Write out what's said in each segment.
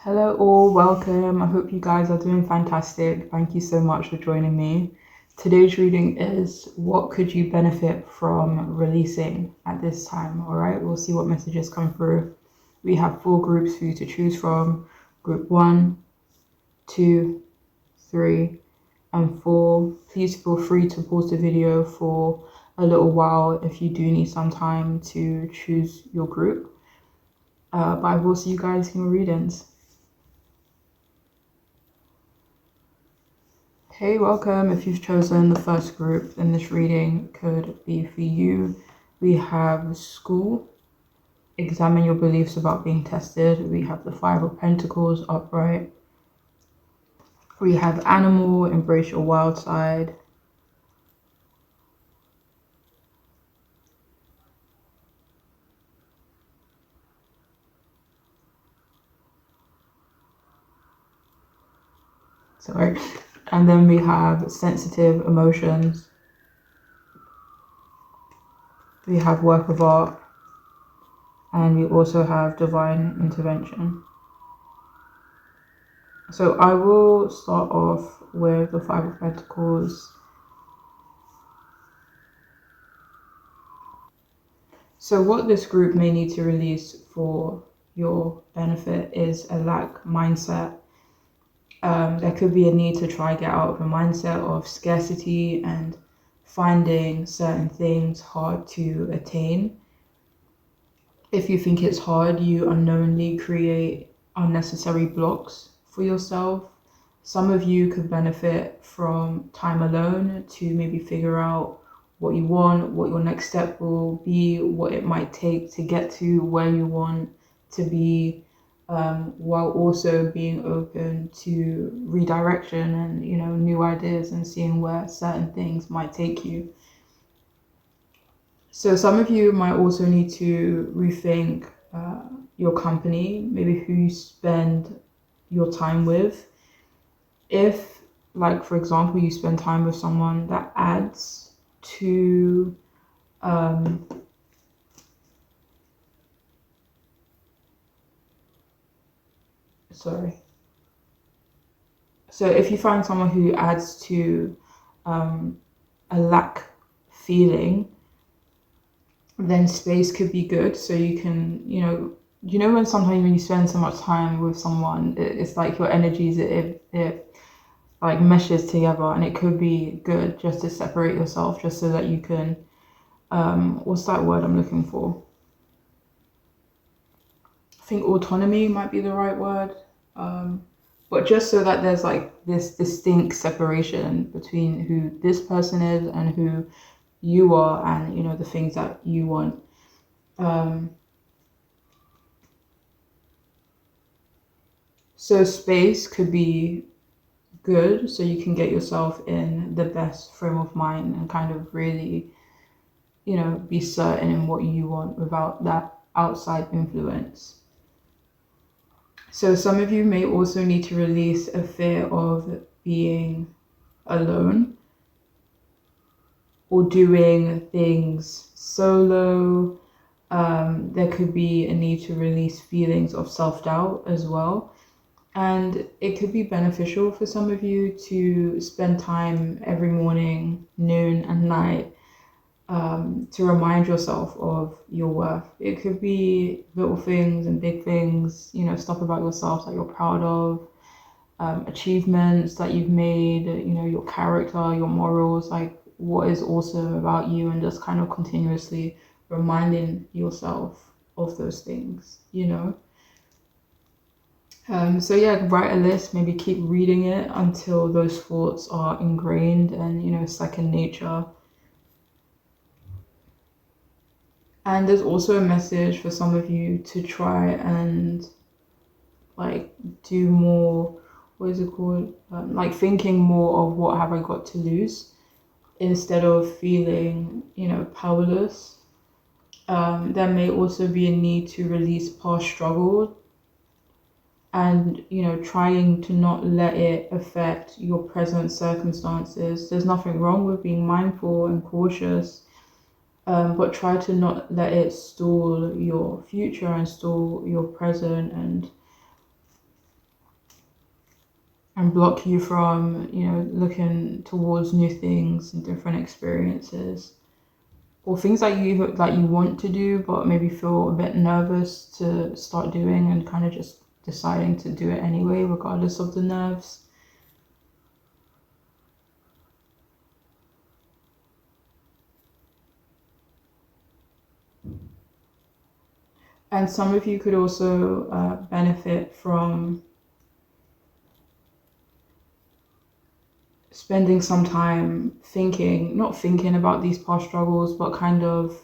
Hello, all, welcome. I hope you guys are doing fantastic. Thank you so much for joining me. Today's reading is what could you benefit from releasing at this time? All right, we'll see what messages come through. We have 4 groups for you to choose from: group 1, 2, 3, and 4. Please feel free to pause the video for a little while if you do need some time to choose your group. But I will see you guys in your readings. Hey, welcome. If you've chosen the first group, then this reading could be for you. We have school, examine your beliefs about being tested. We have the 5 of Pentacles upright. We have animal, embrace your wild side. Sorry. And then we have sensitive emotions. We have work of art. And we also have divine intervention. So I will start off with the 5 of Pentacles. So what this group may need to release for your benefit is a lack mindset. There could be a need to try get out of a mindset of scarcity and finding certain things hard to attain. If you think it's hard, you unknowingly create unnecessary blocks for yourself. Some of you could benefit from time alone to maybe figure out what you want, what your next step will be, what it might take to get to where you want to be, while also being open to redirection and new ideas and seeing where certain things might take you. So some of you might also need to rethink your company, maybe who you spend your time with. If, like, for example, you spend time with someone that adds to so if you find someone who adds to a lack feeling, then space could be good. So you can, when sometimes when you spend so much time with someone, it's like your energies, it like meshes together, and it could be good just to separate yourself, just so that you can, what's that word I'm looking for? I think autonomy might be the right word. But just so that there's like this distinct separation between who this person is and who you are, and the things that you want. So space could be good, so you can get yourself in the best frame of mind and kind of really, be certain in what you want without that outside influence. So some of you may also need to release a fear of being alone or doing things solo. There could be a need to release feelings of self-doubt as well. And it could be beneficial for some of you to spend time every morning, noon, and night to remind yourself of your worth. It could be little things and big things, stuff about yourself that you're proud of, achievements that you've made, your character, your morals, like what is awesome about you, and just kind of continuously reminding yourself of those things. So yeah, write a list, maybe keep reading it until those thoughts are ingrained and second nature. And there's also a message for some of you to try and like do more, what is it called? Like thinking more of what have I got to lose instead of feeling, powerless. There may also be a need to release past struggle and, trying to not let it affect your present circumstances. There's nothing wrong with being mindful and cautious. But try to not let it stall your future and stall your present, and and block you from, looking towards new things and different experiences, or things that you want to do but maybe feel a bit nervous to start doing, and kind of just deciding to do it anyway regardless of the nerves. And some of you could also benefit from spending some time not thinking about these past struggles, but kind of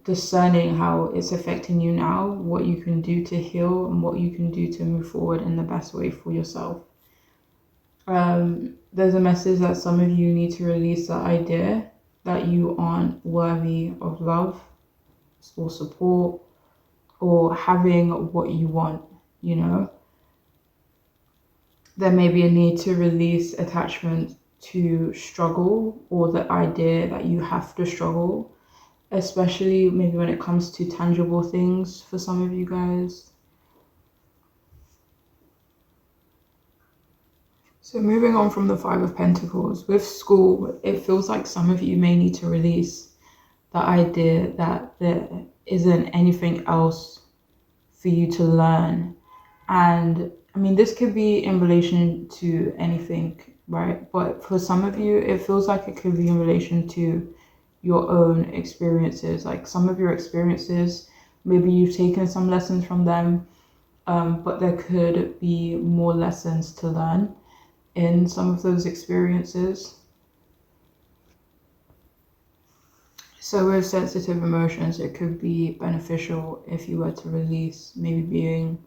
discerning how it's affecting you now, what you can do to heal, and what you can do to move forward in the best way for yourself. There's a message that some of you need to release the idea that you aren't worthy of love or support or having what you want, you know? There may be a need to release attachment to struggle, or the idea that you have to struggle, especially maybe when it comes to tangible things for some of you guys. So moving on from the Five of Pentacles, with school, it feels like some of you may need to release the idea that there isn't anything else for you to learn. And I mean, this could be in relation to anything, right? But for some of you, it feels like it could be in relation to your own experiences. Like some of your experiences, maybe you've taken some lessons from them, but there could be more lessons to learn in some of those experiences. So with sensitive emotions, it could be beneficial if you were to release maybe being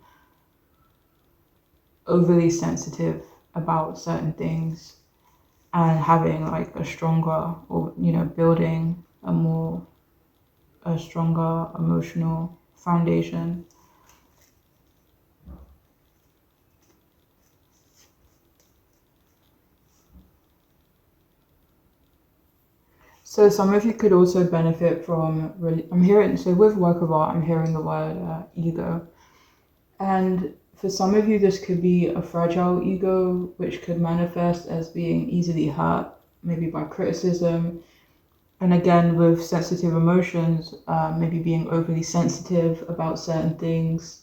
overly sensitive about certain things, and having like a stronger, or building a stronger emotional foundation. So some of you could also benefit from I'm hearing, so with work of art, I'm hearing the word ego. And for some of you, this could be a fragile ego, which could manifest as being easily hurt, maybe by criticism. And again, with sensitive emotions, maybe being overly sensitive about certain things.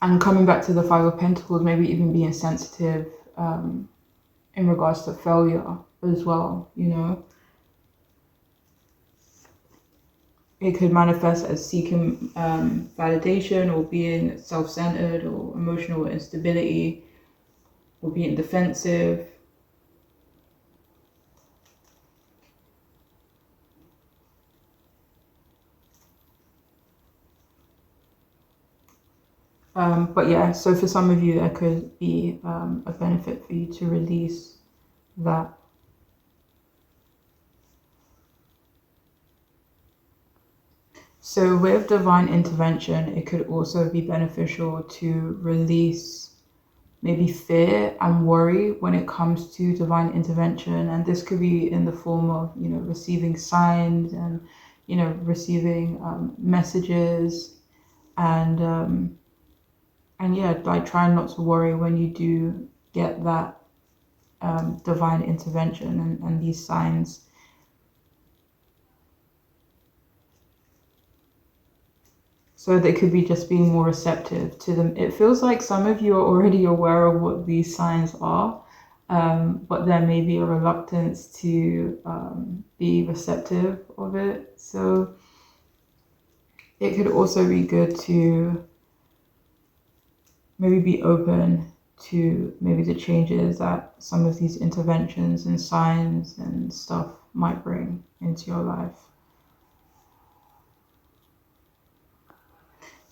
And coming back to the Five of Pentacles, maybe even being sensitive in regards to failure as well, It could manifest as seeking validation, or being self-centered, or emotional instability, or being defensive. But yeah, so for some of you, there could be a benefit for you to release that. So with divine intervention, it could also be beneficial to release maybe fear and worry when it comes to divine intervention. And this could be in the form of, receiving signs, and, receiving messages, and yeah, like trying not to worry when you do get that divine intervention, and these signs. So they could be just being more receptive to them. It feels like some of you are already aware of what these signs are, but there may be a reluctance to be receptive of it. So it could also be good to maybe be open to maybe the changes that some of these interventions and signs and stuff might bring into your life.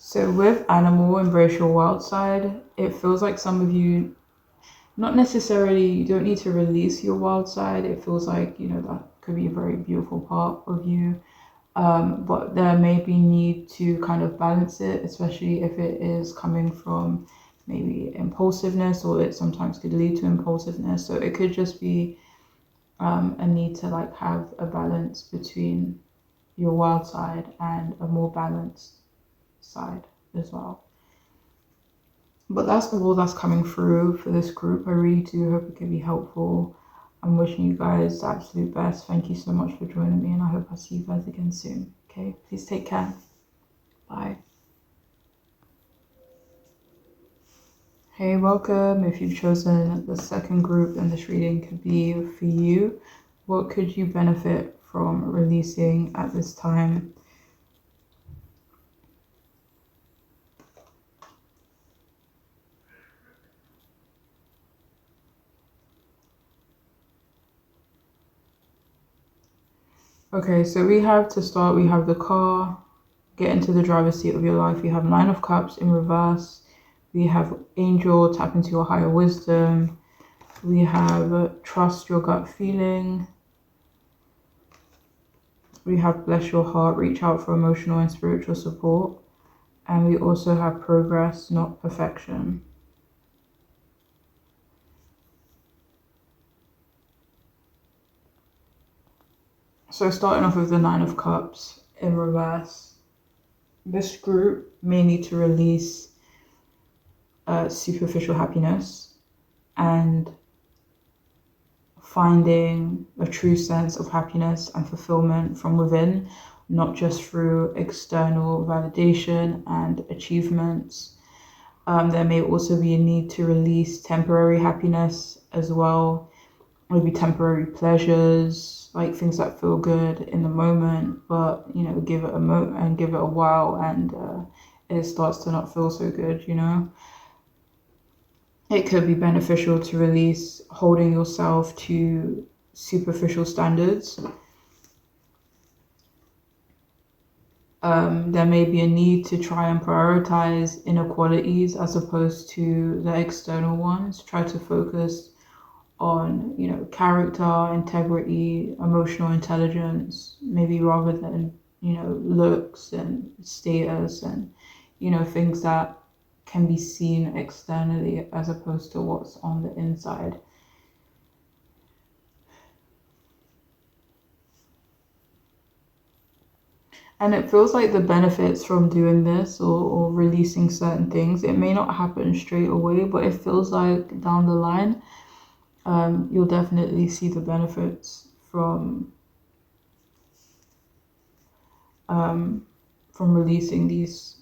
So with animal, embrace your wild side, it feels like some of you, not necessarily, you don't need to release your wild side. It feels like, that could be a very beautiful part of you. But there may be need to kind of balance it, especially if it is coming from maybe impulsiveness, or it sometimes could lead to impulsiveness. So it could just be a need to like have a balance between your wild side and a more balanced side as well. But that's all that's coming through for this group. I really do hope it can be helpful. I'm wishing you guys the absolute best. Thank you so much for joining me, and I hope I see you guys again soon. Okay, please take care. Bye. Hey, welcome. If you've chosen the second group, then this reading could be for you. What could you benefit from releasing at this time? Okay, so we have to start, we have the car, get into the driver's seat of your life. We have Nine of Cups in reverse. We have Angel, tap into your higher wisdom. We have trust your gut feeling. We have bless your heart, reach out for emotional and spiritual support. And we also have progress, not perfection. So starting off with the Nine of Cups in reverse. This group may need to release superficial happiness and finding a true sense of happiness and fulfillment from within, not just through external validation and achievements. There may also be a need to release temporary happiness as well, maybe temporary pleasures, like things that feel good in the moment, but give it and give it a while, and it starts to not feel so good. It could be beneficial to release holding yourself to superficial standards. There may be a need to try and prioritize inequalities as opposed to the external ones. Try to focus on, character, integrity, emotional intelligence, maybe rather than, looks and status and, things that can be seen externally as opposed to what's on the inside. And it feels like the benefits from doing this or releasing certain things, it may not happen straight away, but it feels like down the line, you'll definitely see the benefits from releasing these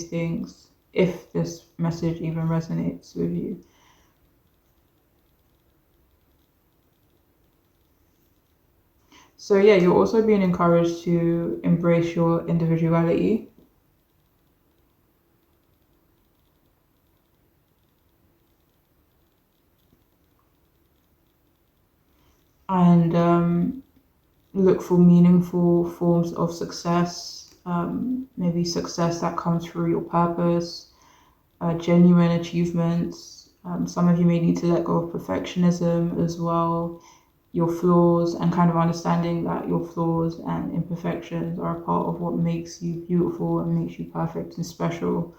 things, if this message even resonates with you. So yeah, you're also being encouraged to embrace your individuality. And look for meaningful forms of success, maybe success that comes through your purpose, genuine achievements. Some of you may need to let go of perfectionism as well, your flaws, and kind of understanding that your flaws and imperfections are a part of what makes you beautiful and makes you perfect and special.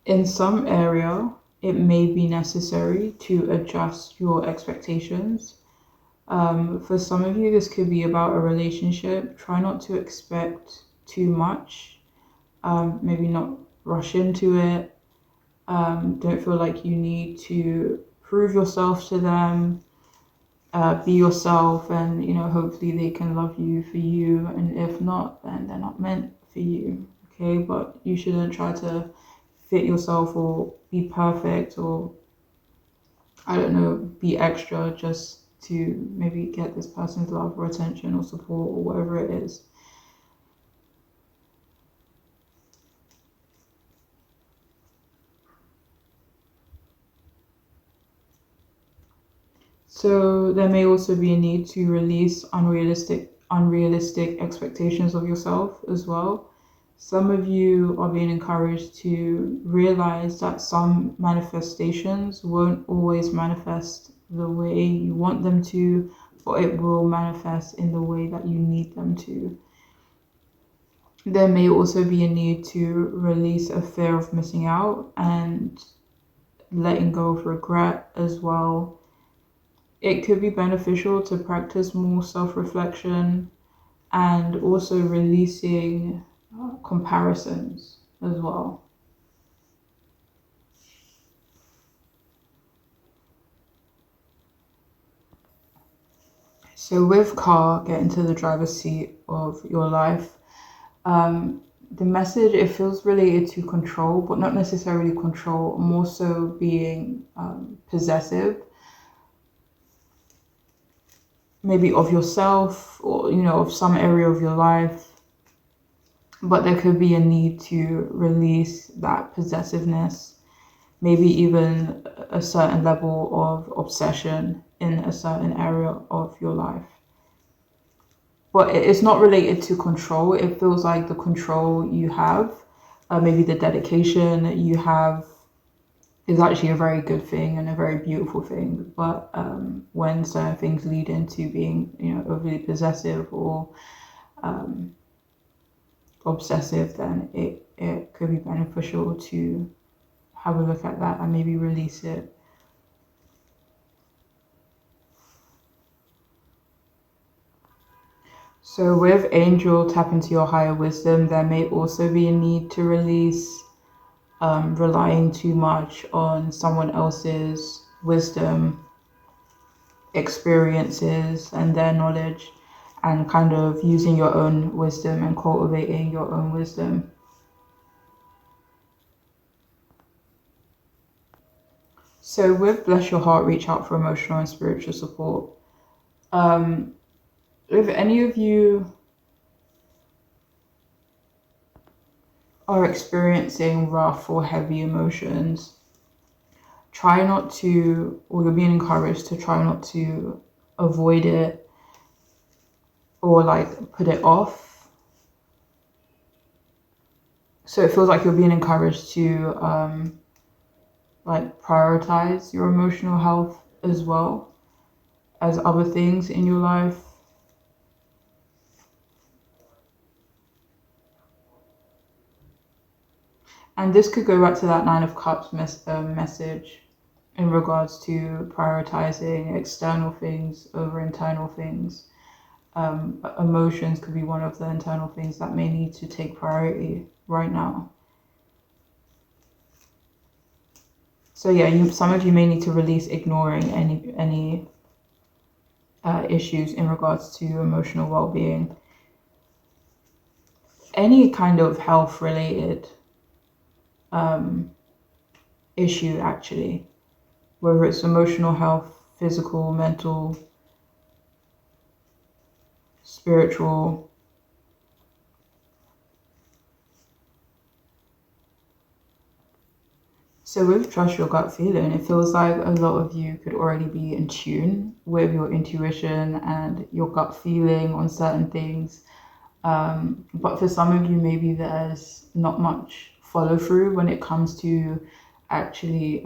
In some area, it may be necessary to adjust your expectations. For some of you, this could be about a relationship. Try not to expect too much. Maybe not rush into it. Don't feel like you need to prove yourself to them. Be yourself, and hopefully they can love you for you. And if not, then they're not meant for you. Okay, but you shouldn't try to fit yourself or be perfect or, I don't know, be extra just to maybe get this person's love or attention or support or whatever it is. So there may also be a need to release unrealistic expectations of yourself as well. Some of you are being encouraged to realize that some manifestations won't always manifest the way you want them to, but it will manifest in the way that you need them to. There may also be a need to release a fear of missing out and letting go of regret as well. It could be beneficial to practice more self-reflection and also releasing comparisons as well. So with car, get into the driver's seat of your life. The message, it feels related to control, but not necessarily control, more so being possessive, maybe of yourself or, of some area of your life. But there could be a need to release that possessiveness, maybe even a certain level of obsession in a certain area of your life. But it's not related to control. It feels like the control you have, maybe the dedication you have, is actually a very good thing and a very beautiful thing. But when certain things lead into being, overly possessive or obsessive, then it could be beneficial to have a look at that and maybe release it. So with Angel, tap into your higher wisdom. There may also be a need to release relying too much on someone else's wisdom, experiences, and their knowledge, and kind of using your own wisdom and cultivating your own wisdom. So with Bless Your Heart, reach out for emotional and spiritual support. If any of you are experiencing rough or heavy emotions, try not to, or you're being encouraged to try not to avoid it or like put it off. So it feels like you're being encouraged to like prioritize your emotional health as well as other things in your life. And this could go back to that Nine of Cups message in regards to prioritizing external things over internal things. Emotions could be one of the internal things that may need to take priority right now. So yeah, some of you may need to release ignoring any issues in regards to emotional well-being. Any kind of health related issue, actually, whether it's emotional health, physical, mental, spiritual. So with trust your gut feeling, it feels like a lot of you could already be in tune with your intuition and your gut feeling on certain things. But for some of you, maybe there's not much follow through when it comes to actually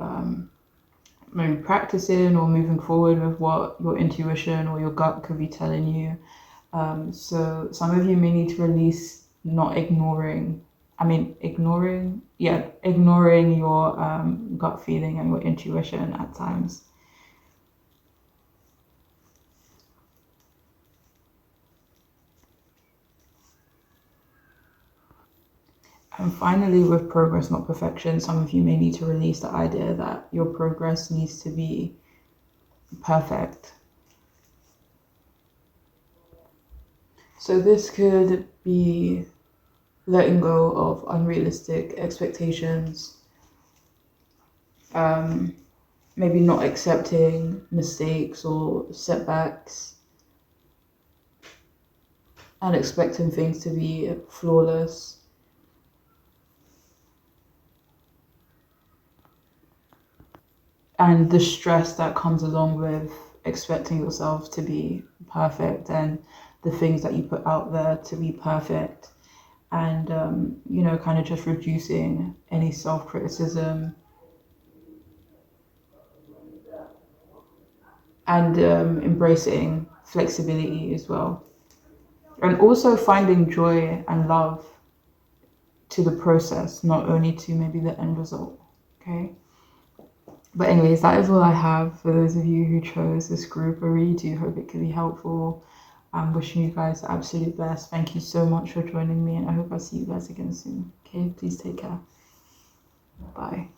maybe practicing or moving forward with what your intuition or your gut could be telling you. So some of you may need to release not ignoring, ignoring your gut feeling and your intuition at times. And finally, with progress, not perfection, some of you may need to release the idea that your progress needs to be perfect. So this could be letting go of unrealistic expectations, maybe not accepting mistakes or setbacks, and expecting things to be flawless. And the stress that comes along with expecting yourself to be perfect and the things that you put out there to be perfect, and kind of just reducing any self-criticism and embracing flexibility as well, and also finding joy and love to the process, not only to maybe the end result. Okay. But anyways, that is all I have for those of you who chose this group. I really do hope it could be helpful. I'm wishing you guys the absolute best. Thank you so much for joining me, and I hope I see you guys again soon. Okay, please take care. Bye.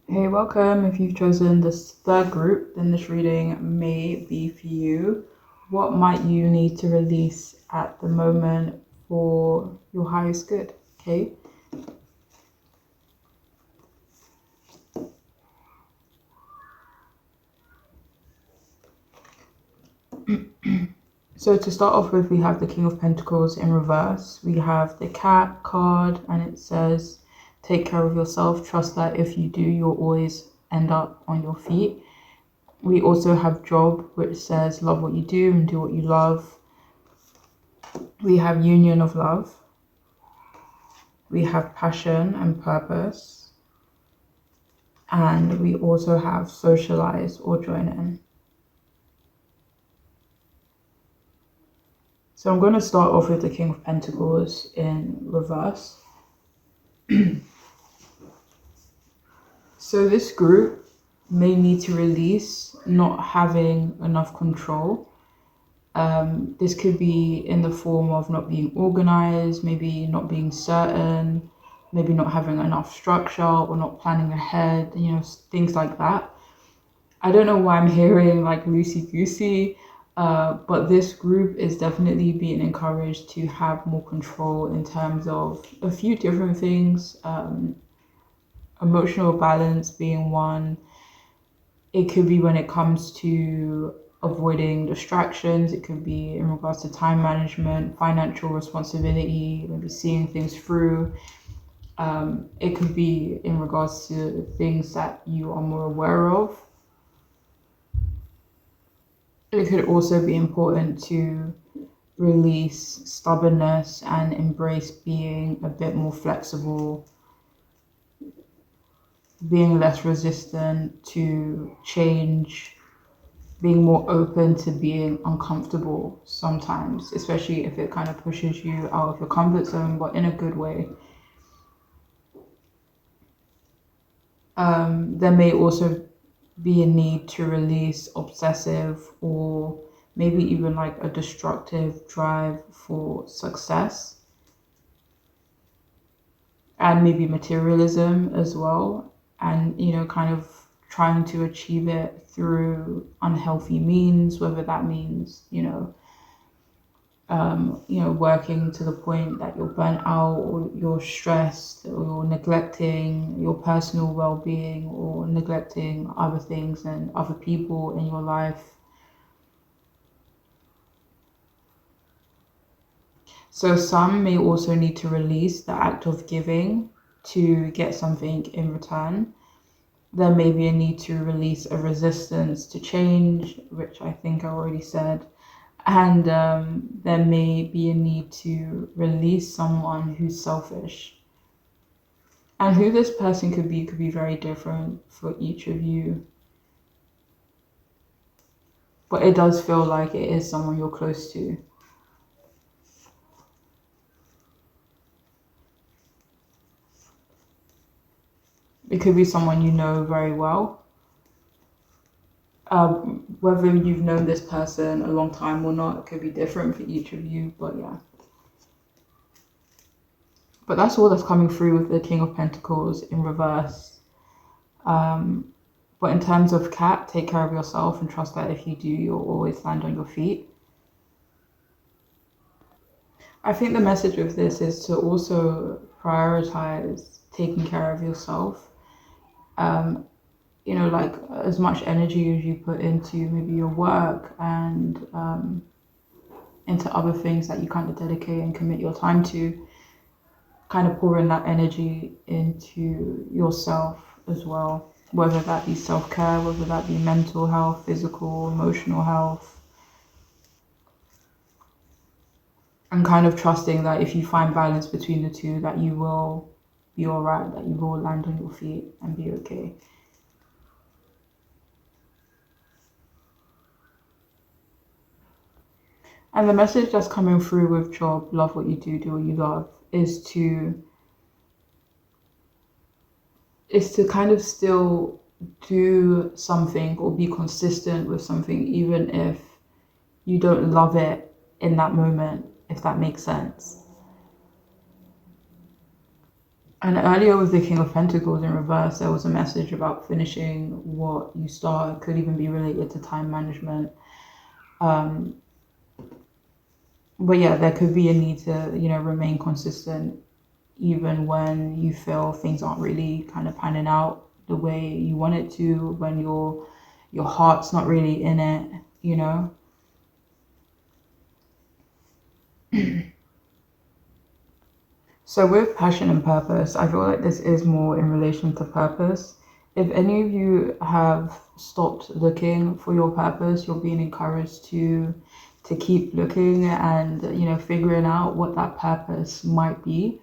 Hey, welcome. If you've chosen this third group, then this reading may be for you. What might you need to release at the moment for your highest good? Okay. So to start off with, we have the King of Pentacles in reverse. We have the Cat card, and it says, take care of yourself. Trust that if you do, you'll always end up on your feet. We also have Job, which says, love what you do and do what you love. We have Union of Love. We have Passion and Purpose. And we also have Socialize or Join in. So I'm going to start off with the King of Pentacles in reverse. So this group may need to release not having enough control. This could be in the form of not being organized, maybe not being certain, maybe not having enough structure or not planning ahead, things like that. I don't know why I'm hearing like loosey-goosey, but this group is definitely being encouraged to have more control in terms of a few different things. Emotional balance being one. It could be when it comes to avoiding distractions. It could be in regards to time management, financial responsibility, maybe seeing things through. It could be in regards to things that you are more aware of. It could also be important to release stubbornness and embrace being a bit more flexible, being less resistant to change, being more open to being uncomfortable sometimes, especially if it kind of pushes you out of your comfort zone, but in a good way. There may also be a need to release obsessive or maybe even like a destructive drive for success, and maybe materialism as well, and kind of trying to achieve it through unhealthy means, whether that means working to the point that you're burnt out, or you're stressed, or you're neglecting your personal well-being, or neglecting other things and other people in your life. So some may also need to release the act of giving to get something in return. There may be a need to release a resistance to change, which I think I already said. And there may be a need to release someone who's selfish. And who this person could be very different for each of you. But it does feel like it is someone you're close to. It could be someone you know very well. Whether you've known this person a long time or not, it could be different for each of you, but yeah. But that's all that's coming through with the King of Pentacles in reverse. But in terms of Cat, take care of yourself and trust that if you do, you'll always land on your feet. I think the message of this is to also prioritize taking care of yourself. Like as much energy as you put into maybe your work and into other things that you kind of dedicate and commit your time to, kind of pouring that energy into yourself as well, whether that be self-care, whether that be mental health, physical, emotional health, and kind of trusting that if you find balance between the two, that you will be all right, that you will land on your feet and be okay. And the message that's coming through with Job, love what you do, do what you love, is to kind of still do something or be consistent with something, even if you don't love it in that moment, if that makes sense. And earlier with the King of Pentacles in reverse, there was a message about finishing what you start. It could even be related to time management. Um, but yeah, there could be a need to, remain consistent even when you feel things aren't really kind of panning out the way you want it to, when your heart's not really in it, you know. So with passion and purpose, I feel like this is more in relation to purpose. If any of you have stopped looking for your purpose, you're being encouraged to keep looking and figuring out what that purpose might be.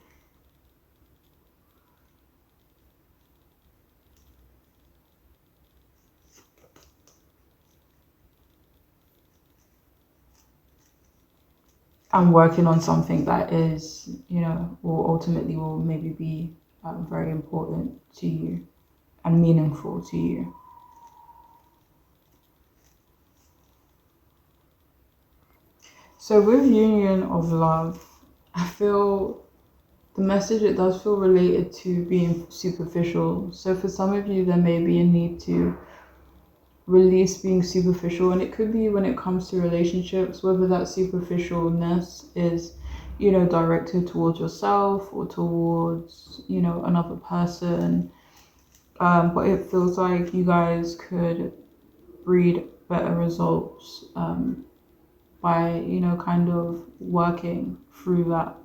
And working on something that is, will ultimately will maybe be very important to you and meaningful to you. So with union of love, I feel the message, it does feel related to being superficial. So for some of you, there may be a need to release being superficial, and it could be when it comes to relationships, whether that superficialness is directed towards yourself or towards another person, but it feels like you guys could breed better results by kind of working through that.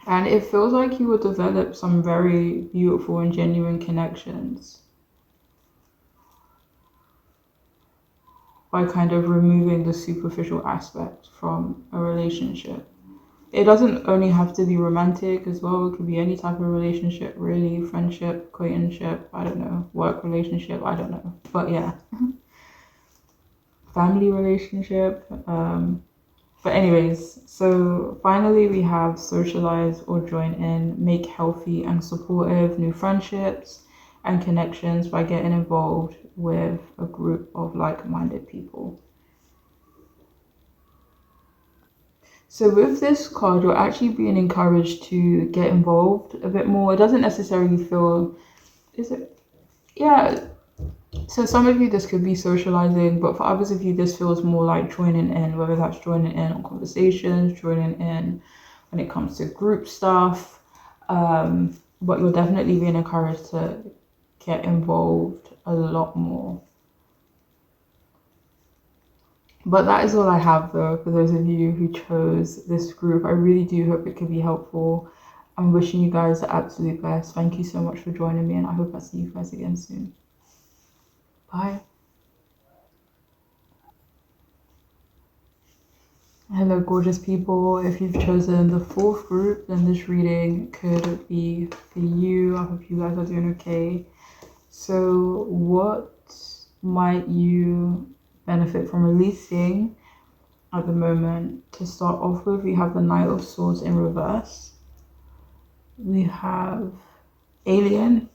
And it feels like you will develop some very beautiful and genuine connections by kind of removing the superficial aspect from a relationship. It doesn't only have to be romantic as well. It could be any type of relationship, really. Friendship, acquaintanceship, I don't know. Work relationship, I don't know. But yeah. Family relationship. But anyways, so finally we have socialize or join in, make healthy and supportive new friendships and connections by getting involved with a group of like-minded people. So with this card, you're actually being encouraged to get involved a bit more. It doesn't necessarily feel, is it? Yeah. So some of you, this could be socializing, but for others of you, this feels more like joining in, whether that's joining in on conversations, joining in when it comes to group stuff. But you're definitely being encouraged to get involved a lot more. But that is all I have though, for those of you who chose this group. I really do hope it could be helpful. I'm wishing you guys the absolute best. Thank you so much for joining me, and I hope I see you guys again soon. Bye. Hello, gorgeous people. If you've chosen the fourth group, then this reading could be for you. I hope you guys are doing okay. So, what might you benefit from releasing at the moment? To start off with, we have the Knight of Swords in reverse. We have Alien,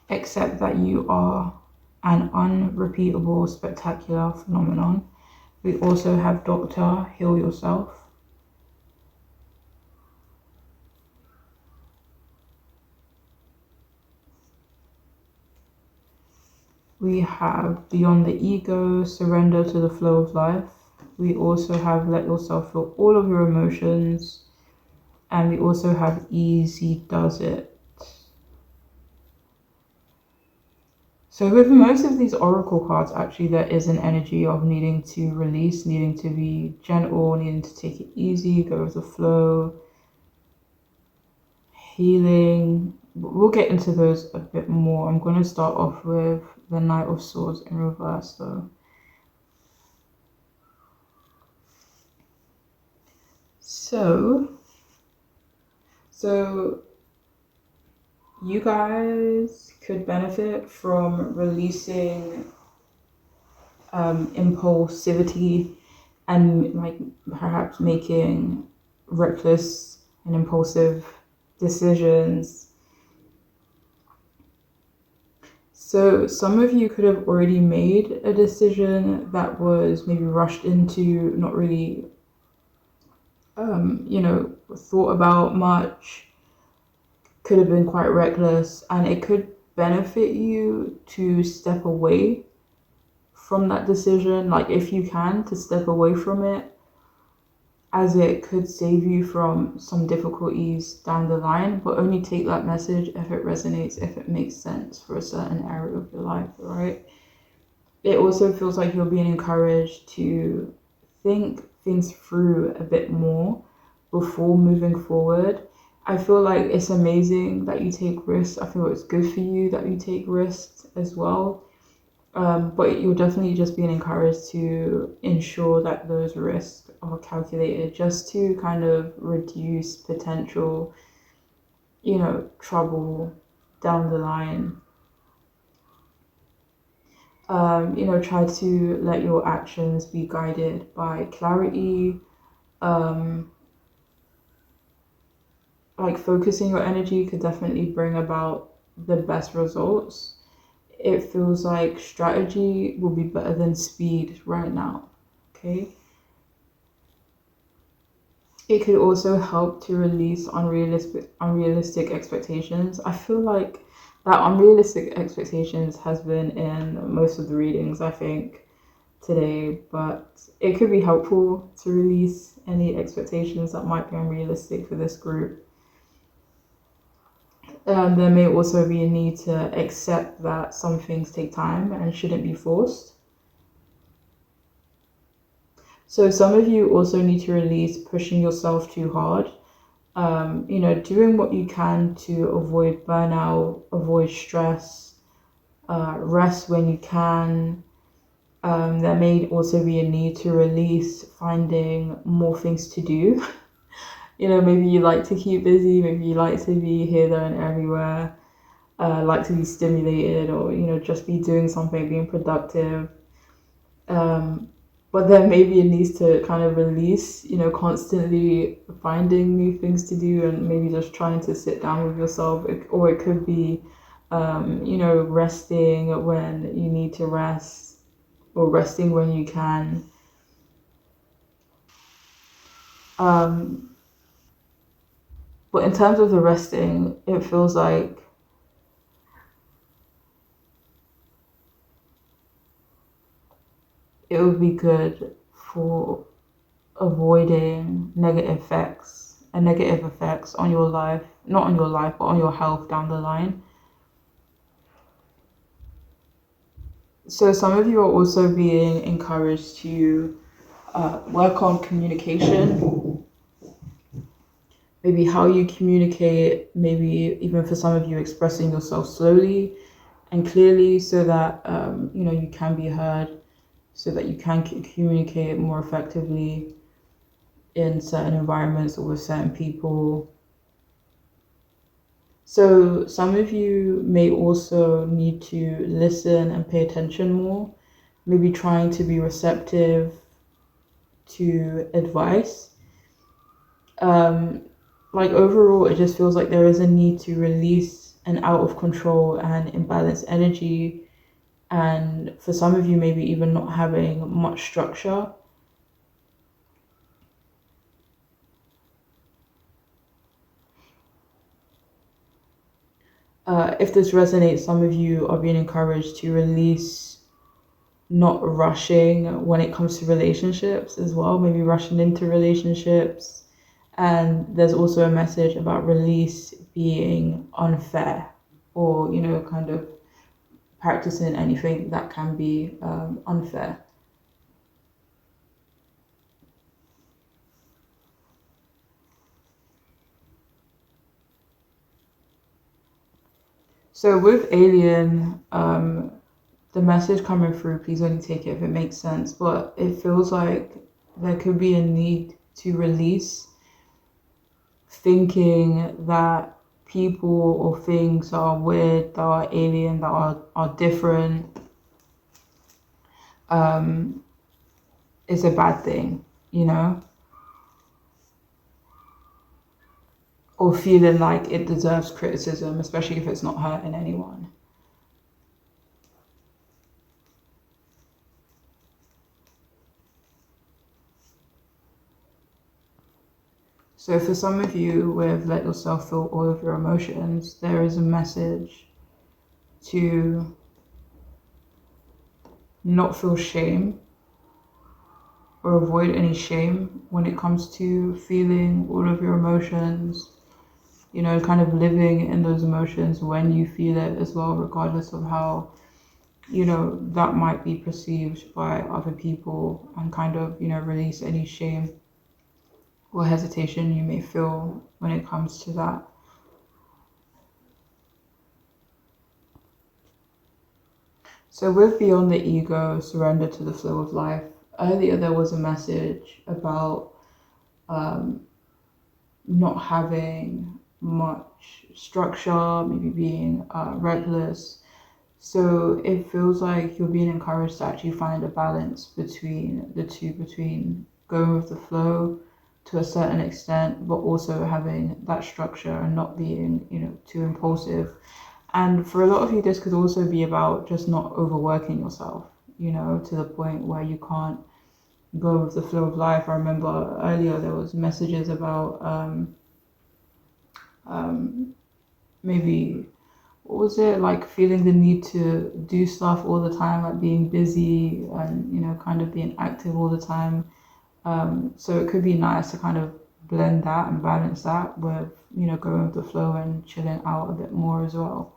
accept that you are an unrepeatable, spectacular phenomenon. We also have Doctor, heal yourself. We have Beyond the Ego, surrender to the flow of life. We also have let yourself feel all of your emotions. And we also have Easy Does It. So with most of these oracle cards, actually, there is an energy of needing to release, needing to be gentle, needing to take it easy, go with the flow, healing. We'll get into those a bit more. I'm going to start off with the Knight of Swords in reverse, though. So you guys could benefit from releasing impulsivity and like perhaps making reckless and impulsive decisions So some of you could have already made a decision that was maybe rushed into, not really, thought about much, could have been quite reckless, and it could benefit you to step away from that decision, like if you can, to step away from it, as it could save you from some difficulties down the line, but only take that message if it resonates, if it makes sense for a certain area of your life, right? It also feels like you're being encouraged to think things through a bit more before moving forward. I feel like it's amazing that you take risks. I feel it's good for you that you take risks as well. But you're definitely just being encouraged to ensure that those risks are calculated just to kind of reduce potential, trouble down the line. Try to let your actions be guided by clarity. Um, like focusing your energy could definitely bring about the best results. It feels like strategy will be better than speed right now. Okay. It could also help to release unrealistic expectations. I feel like that unrealistic expectations has been in most of the readings, I think, today, but it could be helpful to release any expectations that might be unrealistic for this group. There may also be a need to accept that some things take time and shouldn't be forced. So some of you also need to release pushing yourself too hard. Doing what you can to avoid burnout, avoid stress, rest when you can. There may also be a need to release finding more things to do. Maybe you like to keep busy, maybe you like to be here, there, and everywhere, like to be stimulated, or, just be doing something, being productive. Um, but then maybe it needs to kind of release, constantly finding new things to do and maybe just trying to sit down with yourself. Or it could be, resting when you need to rest or resting when you can. Um, but in terms of the resting, it feels like it would be good for avoiding negative effects on your life, not on your life, but on your health down the line. So some of you are also being encouraged to work on communication, maybe how you communicate, maybe even for some of you expressing yourself slowly and clearly so that you can be heard, so that you can communicate more effectively in certain environments or with certain people. So some of you may also need to listen and pay attention more, maybe trying to be receptive to advice. Um, like overall, it just feels like there is a need to release an out of control and imbalanced energy. And for some of you, maybe even not having much structure. If this resonates, some of you are being encouraged to release not rushing when it comes to relationships as well, maybe rushing into relationships. And there's also a message about release being unfair or, kind of practicing anything that can be unfair. So with Alien, the message coming through, please only take it if it makes sense, but it feels like there could be a need to release thinking that people or things are weird, that are alien, that are different, um, is a bad thing, or feeling like it deserves criticism, especially if it's not hurting anyone. So for some of you with let yourself feel all of your emotions, there is a message to not feel shame or avoid any shame when it comes to feeling all of your emotions, kind of living in those emotions when you feel it as well, regardless of how, that might be perceived by other people, and kind of, release any shame or hesitation you may feel when it comes to that. So with Beyond the Ego, Surrender to the Flow of Life, earlier there was a message about um, not having much structure, maybe being reckless. So it feels like you're being encouraged to actually find a balance between the two, between going with the flow to a certain extent, but also having that structure and not being, too impulsive. And for a lot of you, this could also be about just not overworking yourself, to the point where you can't go with the flow of life. I remember earlier there was messages about um, maybe, what was it, like feeling the need to do stuff all the time, like being busy and, kind of being active all the time. So it could be nice to kind of blend that and balance that with, going with the flow and chilling out a bit more as well.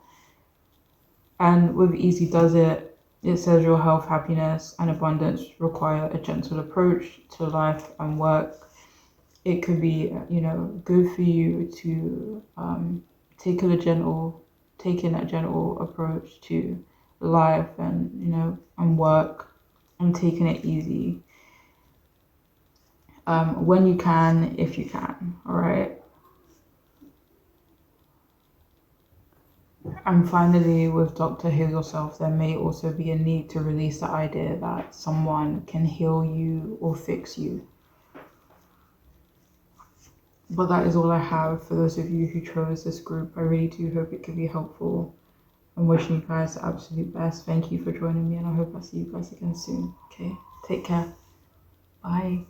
And with Easy Does It, it says your health, happiness, and abundance require a gentle approach to life and work. It could be, good for you to take in a gentle approach to life and, and work, and taking it easy. When you can, if you can, all right? And finally, with Dr. Heal Yourself, there may also be a need to release the idea that someone can heal you or fix you. But that is all I have for those of you who chose this group. I really do hope it could be helpful. I'm wishing you guys the absolute best. Thank you for joining me, and I hope I see you guys again soon. Okay, take care. Bye.